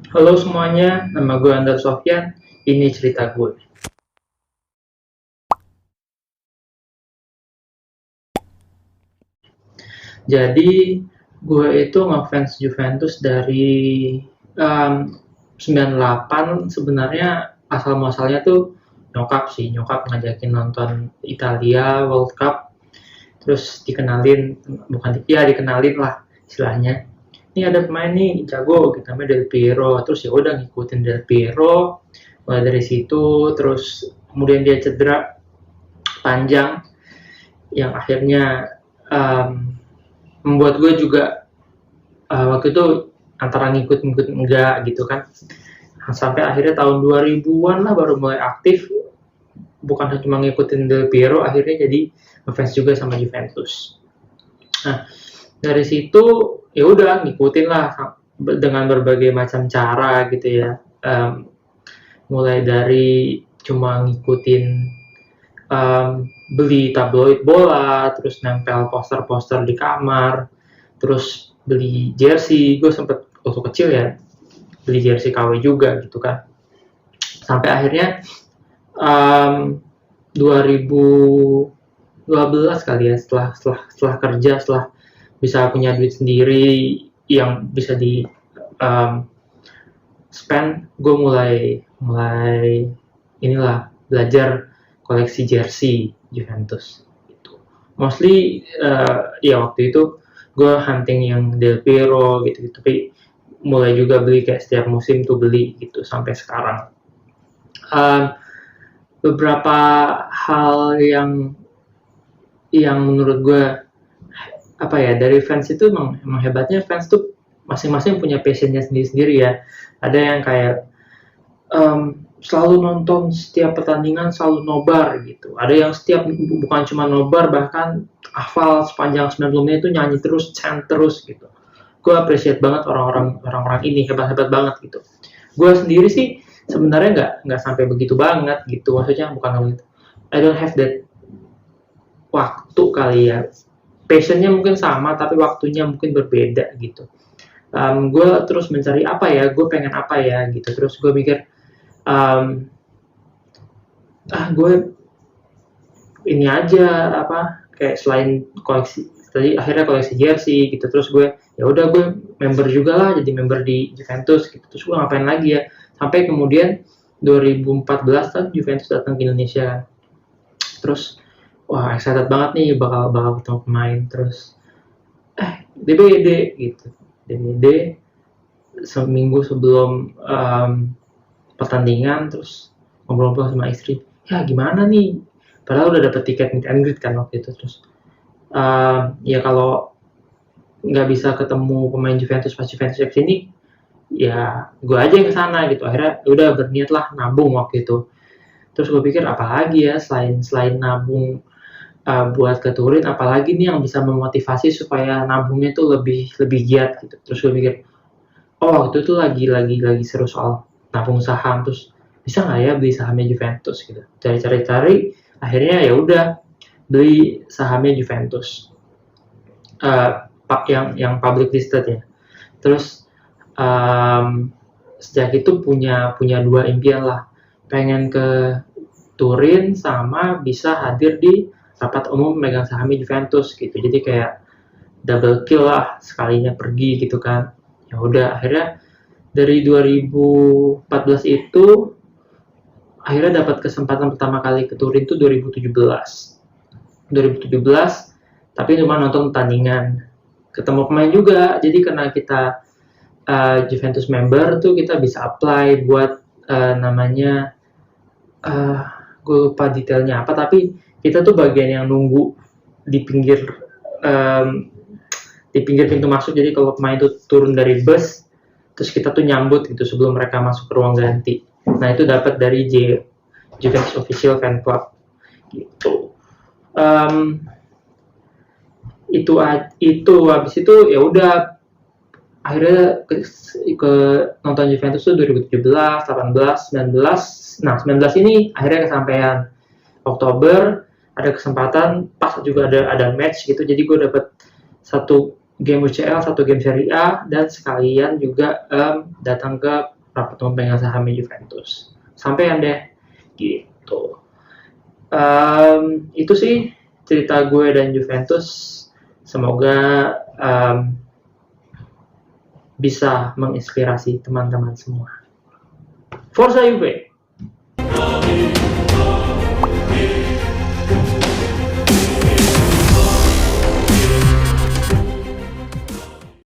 Halo semuanya, nama gue Andar Sofyan. Ini cerita gue. Jadi gue itu ngefans Juventus dari 98. Sebenarnya asal muasalnya tuh nyokap ngajakin nonton Italia World Cup, terus dikenalin, bukan ya dikenalin lah istilahnya. Ini ada pemain nih jago, kita namanya Del Piero. Terus ya udah ngikutin Del Piero. Mulai dari situ, terus kemudian dia cedera panjang yang akhirnya um, membuat gue juga waktu itu antara ngikut-ngikut enggak gitu kan, sampai akhirnya tahun 2000-an lah baru mulai aktif, bukan cuma ngikutin Del Piero, akhirnya jadi ngefans juga sama Juventus. Nah, dari situ ya udah ngikutin lah dengan berbagai macam cara gitu ya. Mulai dari cuma ngikutin, beli tabloid bola, terus nempel poster-poster di kamar, terus beli jersey. Gue sempet waktu kecil ya beli jersey KW juga gitu kan. Sampai akhirnya um, 2012 kali ya, setelah kerja, setelah bisa punya duit sendiri yang bisa di um, spend, gue mulai mulai inilah belajar koleksi jersey Juventus gitu. Mostly ya waktu itu gue hunting yang Del Piero gitu, tapi mulai juga beli kayak setiap musim tuh beli gitu sampai sekarang. Um, Beberapa hal yang menurut gue apa ya, dari fans itu emang hebatnya fans tuh masing-masing punya passionnya sendiri-sendiri ya. Ada yang kayak selalu nonton setiap pertandingan, selalu nobar gitu. Ada yang setiap, bukan cuma nobar, bahkan hafal sepanjang 90 menit itu nyanyi terus, chant terus gitu. Gue appreciate banget orang-orang ini, hebat-hebat banget gitu. Gue sendiri sih sebenarnya nggak sampai begitu banget gitu, maksudnya bukan gitu. I don't have that waktu kali ya. Passionnya mungkin sama, tapi waktunya mungkin berbeda gitu. Gue terus mencari apa ya, gue pengen apa ya gitu. Terus gue mikir, um, gue ini aja apa, kayak selain koleksi tadi, akhirnya koleksi jersey gitu. Terus gue ya udah, gue member juga lah, jadi member di Juventus gitu. Terus gue ngapain lagi ya, sampai kemudian 2014 kan Juventus datang ke Indonesia kan. Terus wah, excited banget nih, bakal bakal ketemu pemain. Terus DBD gitu, DBD seminggu sebelum pertandingan. Terus ngobrol-ngobrol sama istri, ya gimana nih, padahal udah dapet tiket meet and greet kan waktu itu. Terus ya kalau nggak bisa ketemu pemain Juventus pas Juventus FC ini, ya gue aja yang kesana gitu. Akhirnya udah berniat lah nabung waktu itu. Terus gue pikir apalagi ya, selain selain nabung buat ke Turin, apalagi nih yang bisa memotivasi supaya nabungnya tuh lebih lebih giat gitu. Terus gue pikir, oh waktu itu lagi seru soal nabung saham. Terus bisa nggak ya beli sahamnya Juventus gitu. Cari-cari, akhirnya ya udah beli sahamnya Juventus, yang public listed ya. Terus sejak itu punya punya dua impian lah, pengen ke Turin sama bisa hadir di rapat umum megang sahamnya Juventus gitu. Jadi kayak double kill lah, sekalinya pergi gitu kan. Ya udah, akhirnya dari 2014 itu akhirnya dapat kesempatan pertama kali ke Turin tuh 2017. 2017, tapi cuma nonton pertandingan. Ketemu pemain juga. Jadi karena kita Juventus member tuh, kita bisa apply buat namanya, uh, gue lupa detailnya apa, tapi kita tuh bagian yang nunggu di pinggir, um, di pinggir pintu masuk. Jadi kalau pemain itu turun dari bus, terus kita tuh nyambut gitu sebelum mereka masuk ke ruang ganti. Nah itu dapat dari Juventus Official Fan Club gitu. Um, itu habis itu ya udah, akhirnya ke nonton Juventus tuh 2017, 18, 19. Nah 19 ini akhirnya kesampaian Oktober, ada kesempatan pas juga ada match gitu. Jadi gue dapet satu game UCL, satu game Serie A, dan sekalian juga datang ke rapat umum pemegang sahamnya Juventus. Sampai deh gitu. Itu sih cerita gue dan Juventus. Semoga bisa menginspirasi teman-teman semua. Forza Juve!